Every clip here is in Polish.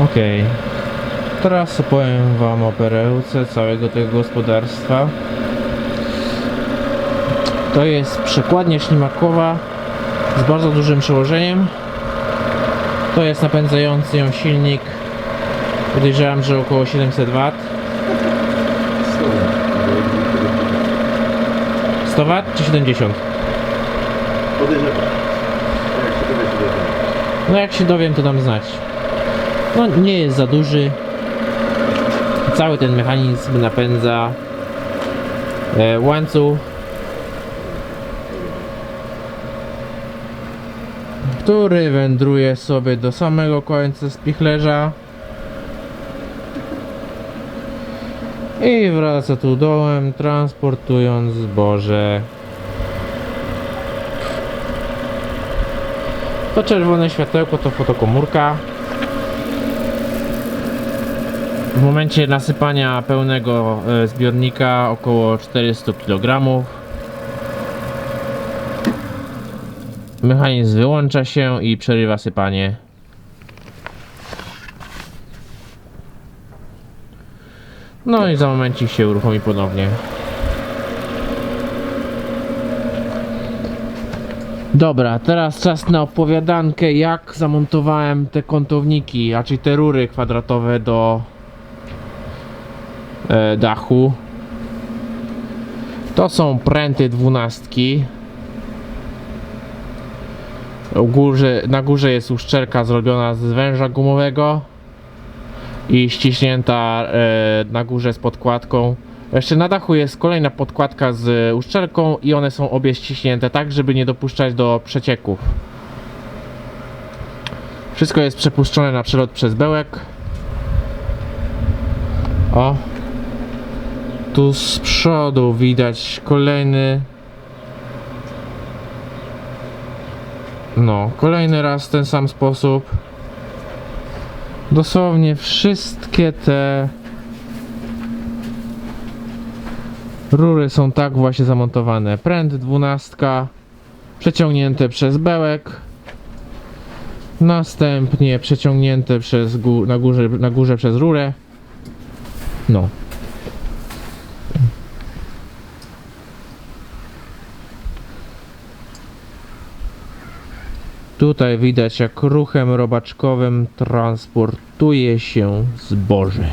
Okej. Teraz opowiem wam o perełce całego tego gospodarstwa. To jest przekładnia ślimakowa z bardzo dużym przełożeniem. To jest napędzający ją silnik. Podejrzewam, że około 700 W. 100 W czy 70? Podejrzewam. Jak się dowie, się dowie. No jak się dowiem, to dam znać. No nie jest za duży. Cały ten mechanizm napędza łańcuch, który wędruje sobie do samego końca spichlerza i wraca tu dołem, transportując zboże. To czerwone światełko to fotokomórka. W momencie nasypania pełnego zbiornika około 400 kg mechanizm wyłącza się i przerywa sypanie. No i za momencik się uruchomi ponownie. Dobra, teraz czas na opowiadankę, jak zamontowałem te kątowniki, a czyli te rury kwadratowe do dachu. To są pręty 12. Na górze jest uszczelka zrobiona z węża gumowego i ściśnięta na górze z podkładką. Jeszcze na dachu jest kolejna podkładka z uszczelką i one są obie ściśnięte tak, żeby nie dopuszczać do przecieków. Wszystko jest przepuszczone na przelot przez bełek. O! Tu z przodu widać kolejny. No, kolejny raz w ten sam sposób. Dosłownie wszystkie te rury są tak właśnie zamontowane. Pręt 12 przeciągnięte przez bełek. Następnie przeciągnięte przez na górze przez rurę. No. Tutaj widać, jak ruchem robaczkowym transportuje się zboże.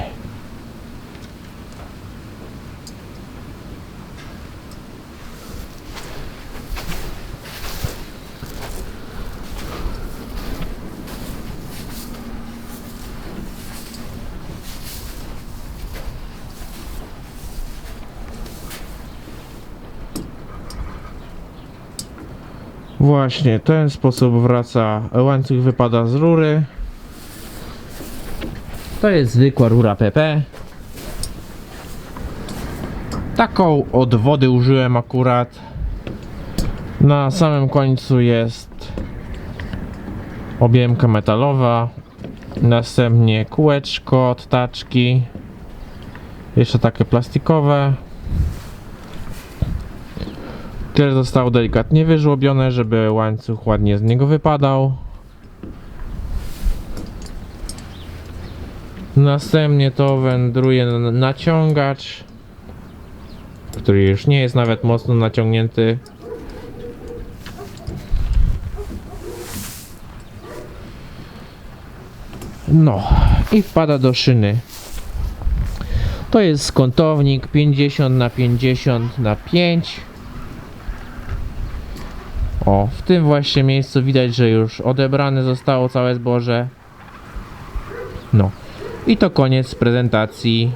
Właśnie, w ten sposób wraca, łańcuch wypada z rury. To jest zwykła rura PP. Taką od wody użyłem akurat. Na samym końcu jest objemka metalowa. Następnie kółeczko od taczki. Jeszcze takie plastikowe. Tyle zostało delikatnie wyżłobione, żeby łańcuch ładnie z niego wypadał. Następnie to wędruje na naciągacz, który już nie jest nawet mocno naciągnięty. No i wpada do szyny. To jest kątownik 50 na 50 na 5. O, w tym właśnie miejscu widać, że już odebrane zostało całe zboże. No i to koniec prezentacji.